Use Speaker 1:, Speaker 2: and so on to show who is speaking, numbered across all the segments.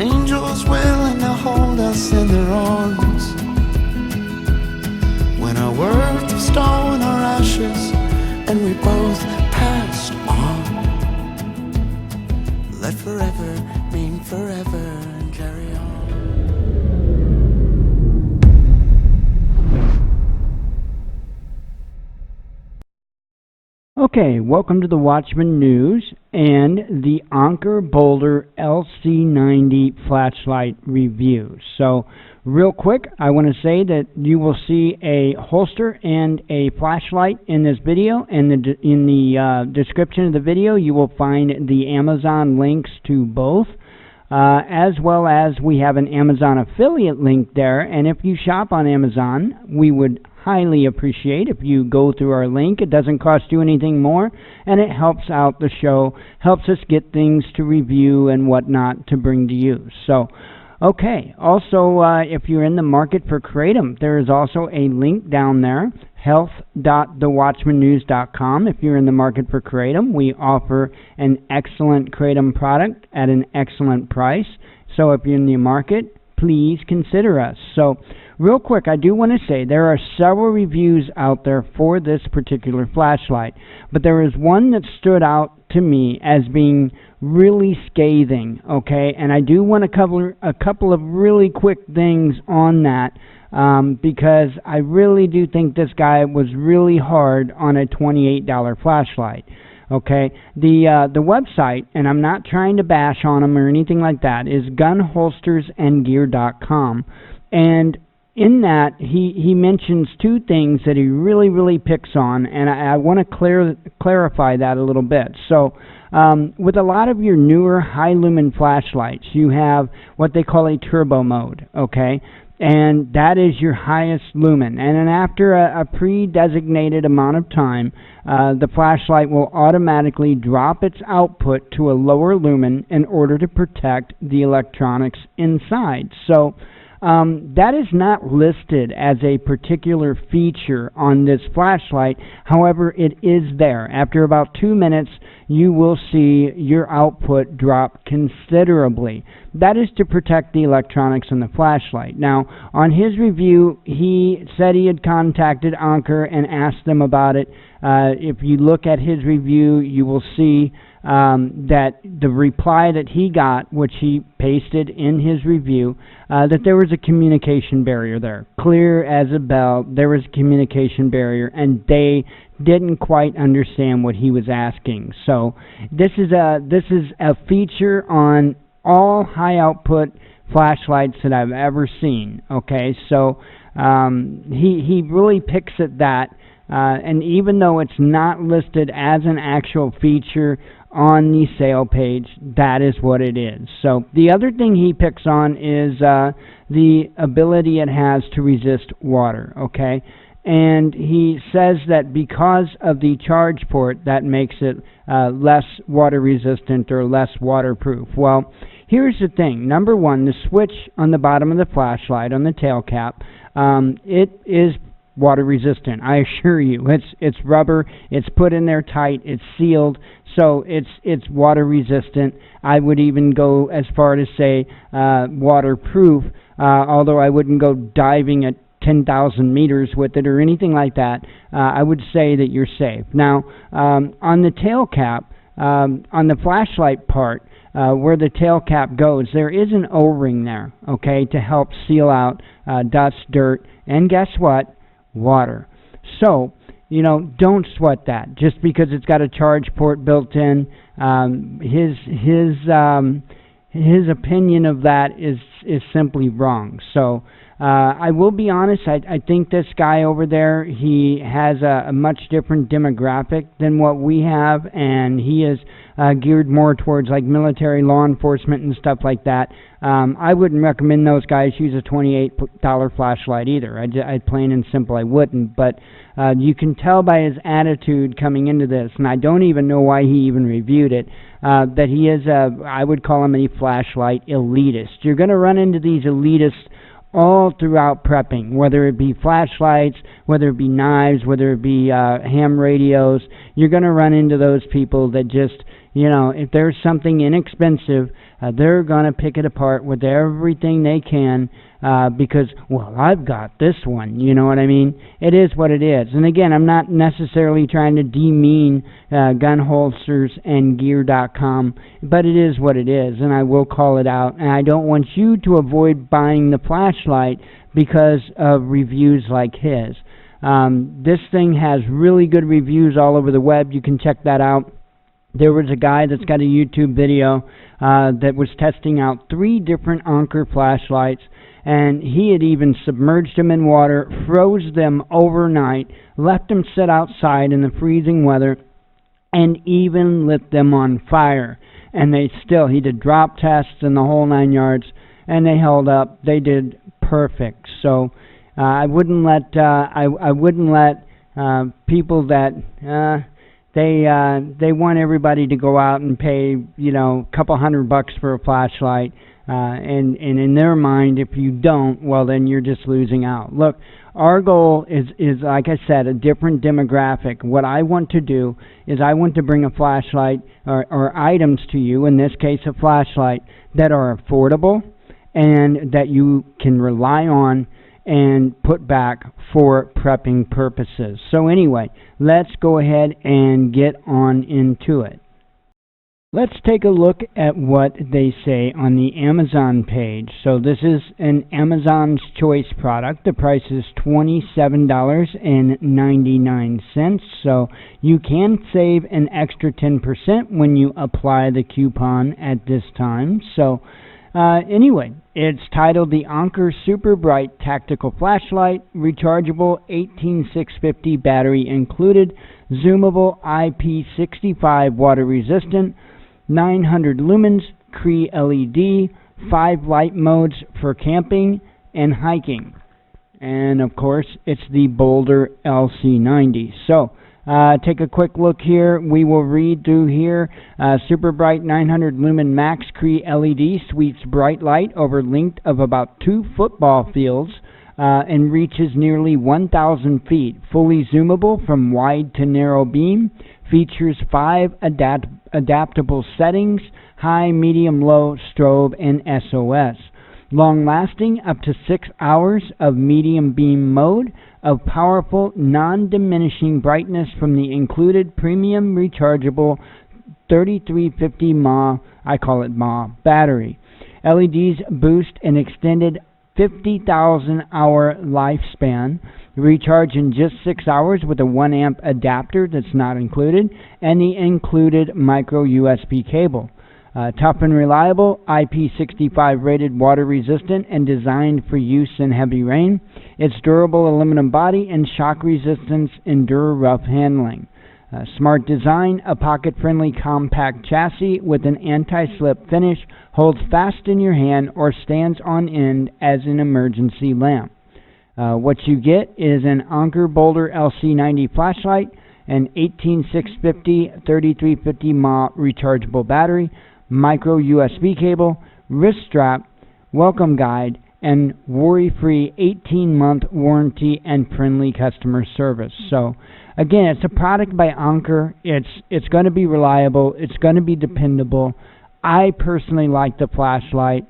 Speaker 1: angels willing to hold us in their arms. When our worth was stone, our ashes, and we both passed on. Let forever mean forever and carry on.
Speaker 2: Okay, welcome to the Watchman News and the Anker Boulder LC90 flashlight review. So, real quick, I want to say that you will see a holster and a flashlight in this video. In the description of the video, you will find the Amazon links to both, as well as we have an Amazon affiliate link there. And if you shop on Amazon, we would highly appreciate if you go through our link. It doesn't cost you anything more, and it helps out the show, helps us get things to review and whatnot to bring to you. So, okay, also if you're in the market for Kratom, there is also a link down there, health.thewatchmannews.com. If you're in the market for Kratom, we offer an excellent Kratom product at an excellent price. So if you're in the market, please consider us. So, real quick, I do want to say there are several reviews out there for this particular flashlight, but there is one that stood out to me as being really scathing, okay? And I do want to cover a couple of really quick things on that, because I really do think this guy was really hard on a $28 flashlight. Okay, the website, and I'm not trying to bash on him or anything like that, is gunholstersandgear.com, and in that he mentions two things that he really picks on, and I want to clarify that a little bit. So with a lot of your newer high lumen flashlights, you have what they call a turbo mode, okay? And that is your highest lumen. And then after a pre-designated amount of time, the flashlight will automatically drop its output to a lower lumen in order to protect the electronics inside. So that is not listed as a particular feature on this flashlight. However, it is there. After about 2 minutes, you will see your output drop considerably. That is to protect the electronics in the flashlight. Now, on his review, he said he had contacted Anker and asked them about it. If you look at his review, you will see that the reply that he got, which he pasted in his review, that there was a communication barrier there. Clear as a bell, there was a communication barrier, and they didn't quite understand what he was asking. So this is a feature on all high output flashlights that I've ever seen. Okay, so he really picks at that, and even though it's not listed as an actual feature on the sale page, that is what it is. So the other thing he picks on is the ability it has to resist water, okay? And he says that because of the charge port, that makes it less water resistant or less waterproof. Well, here's the thing. Number one, the switch on the bottom of the flashlight, on the tail cap, it is water resistant. I assure you, it's rubber. It's put in there tight. It's sealed, so it's water resistant. I would even go as far to say waterproof. Although I wouldn't go diving at 10,000 meters with it or anything like that. I would say that you're safe. Now, on the tail cap, on the flashlight part, where the tail cap goes, there is an O-ring there, okay, to help seal out dust, dirt, and guess what? Water. So, you know, don't sweat that. Just because it's got a charge port built in, his opinion of that is simply wrong. So, I will be honest, I think this guy over there, he has a much different demographic than what we have, and he is geared more towards like military, law enforcement, and stuff like that. I wouldn't recommend those guys use a $28 flashlight either. I plain and simple, I wouldn't. But you can tell by his attitude coming into this, and I don't even know why he even reviewed it, that he is I would call him a flashlight elitist. You're going to run into these elitists all throughout prepping, whether it be flashlights, whether it be knives, whether it be ham radios. You're going to run into those people that just, You know, if there's something inexpensive, they're going to pick it apart with everything they can because, well, I've got this one. You know what I mean? It is what it is. And again, I'm not necessarily trying to demean gun holsters and gear.com, but it is what it is, and I will call it out. And I don't want you to avoid buying the flashlight because of reviews like his. This thing has really good reviews all over the web. You can check that out. There was a guy that's got a YouTube video that was testing out 3 different Anker flashlights, and he had even submerged them in water, froze them overnight, left them sit outside in the freezing weather, and even lit them on fire. And he did drop tests and the whole 9 yards, and they held up. They did perfect. So I wouldn't let people that they want everybody to go out and pay, you know, a couple $100 for a flashlight, and in their mind, if you don't, well, then you're just losing out. Look, our goal is like I said, a different demographic. What I want to do is I want to bring a flashlight or items to you, in this case a flashlight, that are affordable and that you can rely on and put back for prepping purposes. So anyway, let's go ahead and get on into it. Let's take a look at what they say on the Amazon page. So this is an Amazon's Choice product. The price is $27.99. So you can save an extra 10% when you apply the coupon at this time. So anyway, it's titled the Anker Super Bright Tactical Flashlight, rechargeable 18650 battery included, zoomable IP65 water resistant, 900 lumens, Cree LED, 5 light modes for camping and hiking. And of course, it's the Boulder LC90. So take a quick look here. We will read through here. Super bright 900 lumen max Cree LED sweeps bright light over length of about 2 football fields and reaches nearly 1,000 feet. Fully zoomable from wide to narrow beam. Features 5 adaptable settings: high, medium, low, strobe, and SOS. Long-lasting, up to 6 hours of medium beam mode, of powerful, non-diminishing brightness from the included premium rechargeable 3350 mAh, I call it mAh, battery. LEDs boost an extended 50,000 hour lifespan. Recharge in just 6 hours with a 1 amp adapter that's not included, and the included micro USB cable. Tough and reliable, IP65 rated, water resistant, and designed for use in heavy rain. Its durable aluminum body and shock resistance endure rough handling. Smart design, a pocket-friendly compact chassis with an anti-slip finish, holds fast in your hand or stands on end as an emergency lamp. What you get is an Anker Boulder LC90 flashlight, an 18650 3350 mAh rechargeable battery, micro USB cable, wrist strap, welcome guide, and worry-free 18-month warranty and friendly customer service. So again, it's a product by Anker. It's going to be reliable. It's going to be dependable. I personally like the flashlight.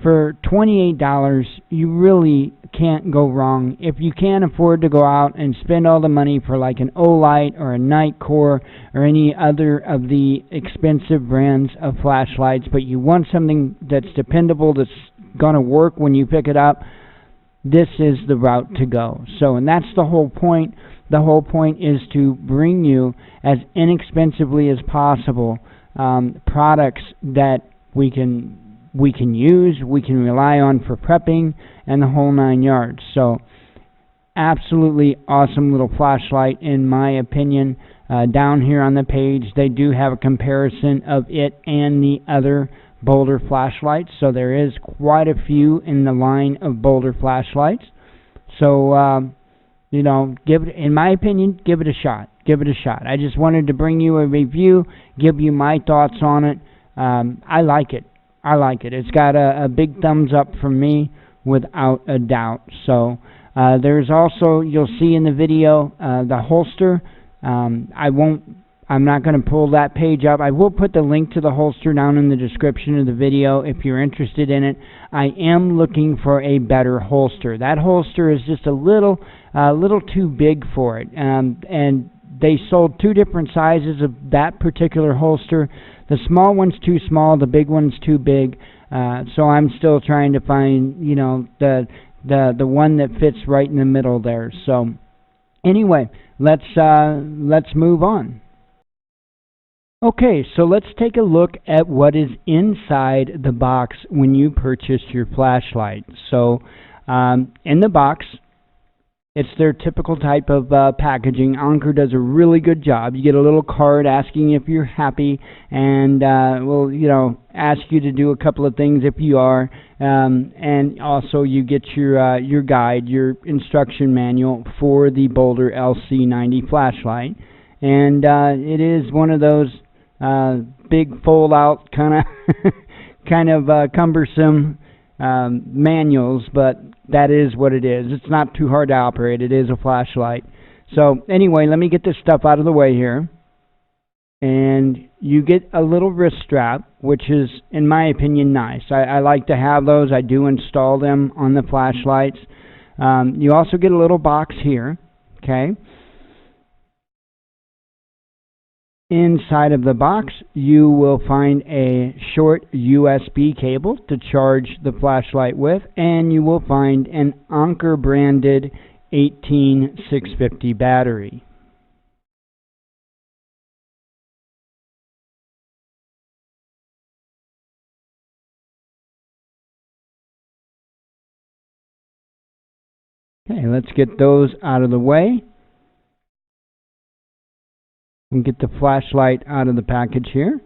Speaker 2: For $28, you really can't go wrong. If you can't afford to go out and spend all the money for like an Olight or a Nightcore or any other of the expensive brands of flashlights, but you want something that's dependable, that's going to work when you pick it up, this is the route to go. So, and that's the whole point. The whole point is to bring you, as inexpensively as possible, products that we can use, we can rely on for prepping, and the whole 9 yards. So absolutely awesome little flashlight in my opinion. Down here on the page they do have a comparison of it and the other Boulder flashlights, so there is quite a few in the line of Boulder flashlights. So you know, in my opinion, give it a shot. Give it a shot. I just wanted to bring you a review, give you my thoughts on it. I like it. I like it. It's got a big thumbs up from me, without a doubt. So there's also, you'll see in the video, the holster. I I'm not going to pull that page up. I will put the link to the holster down in the description of the video if you're interested in it. I am looking for a better holster. That holster is just a little too big for it. And they sold two different sizes of that particular holster. The small one's too small, the big one's too big. So I'm still trying to find, you know, the one that fits right in the middle there. So anyway, let's move on. Okay, so let's take a look at what is inside the box when you purchase your flashlight. So in the box, it's their typical type of packaging. Anker does a really good job. You get a little card asking if you're happy, and will, you know, ask you to do a couple of things if you are, and also you get your guide, your instruction manual for the Boulder LC90 flashlight, and it is one of those big fold-out kind of cumbersome manuals, but that is what it is. It's not too hard to operate. It is a flashlight. So anyway, let me get this stuff out of the way here. And you get a little wrist strap, which is, in my opinion, nice. I like to have those. I do install them on the flashlights. You also get a little box here, okay? Inside of the box, you will find a short USB cable to charge the flashlight with, and you will find an Anker branded 18650 battery. Okay, let's get those out of the way and get the flashlight out of the package here.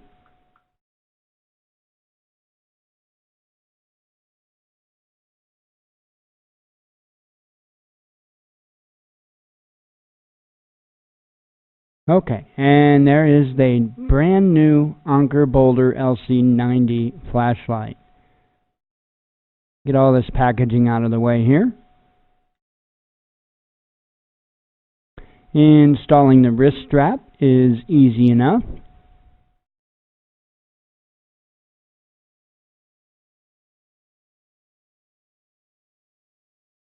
Speaker 2: Okay, and there is the brand new Anker Boulder LC90 flashlight. Get all this packaging out of the way here. Installing the wrist strap is easy enough.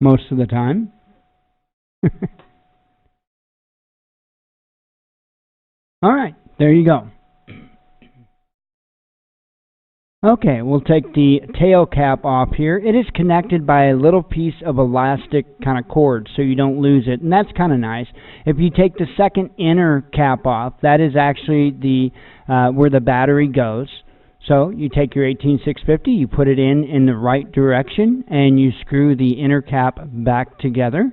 Speaker 2: Most of the time. All right, there you go. Okay, we'll take the tail cap off here. It is connected by a little piece of elastic kind of cord so you don't lose it, and that's kind of nice. If you take the second inner cap off, that is actually the where the battery goes. So you take your 18650, you put it in the right direction, and you screw the inner cap back together.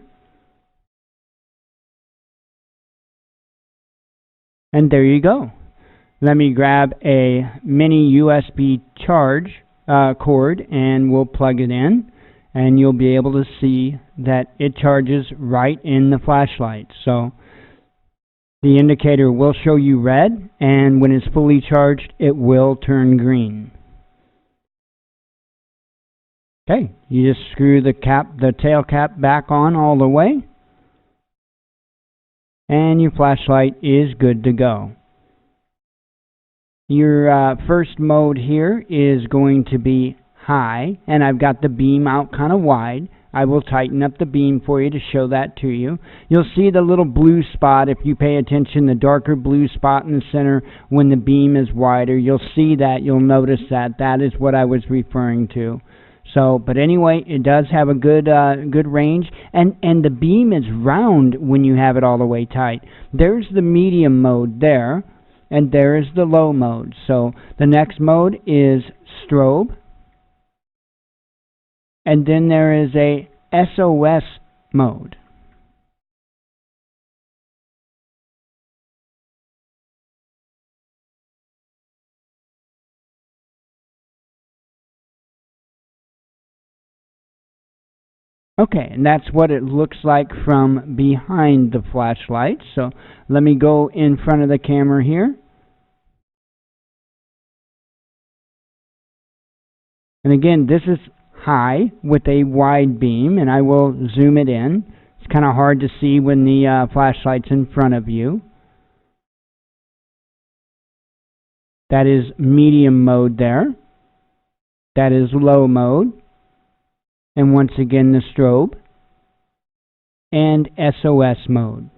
Speaker 2: And there you go. Let me grab a mini USB charge cord and we'll plug it in, and you'll be able to see that it charges right in the flashlight. So the indicator will show you red, and when it's fully charged it will turn green. Okay, you just screw the tail cap back on all the way, and your flashlight is good to go. Your first mode here is going to be high, and I've got the beam out kind of wide. I will tighten up the beam for you to show that to you. You'll see the little blue spot if you pay attention, the darker blue spot in the center when the beam is wider. You'll see that, you'll notice that. That is what I was referring to. So, but anyway, it does have a good range, and the beam is round when you have it all the way tight. There's the medium mode there, and there is the low mode. So the next mode is strobe, and then there is a SOS mode. Okay, and that's what it looks like from behind the flashlight. So let me go in front of the camera here. And again, this is high with a wide beam, and I will zoom it in. It's kind of hard to see when the flashlight's in front of you. That is medium mode there. That is low mode. And once again the strobe. And SOS mode.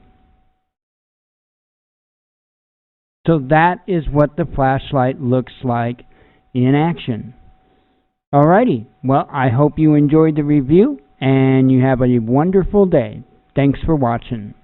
Speaker 2: So that is what the flashlight looks like in action. Alrighty, well, I hope you enjoyed the review and you have a wonderful day. Thanks for watching.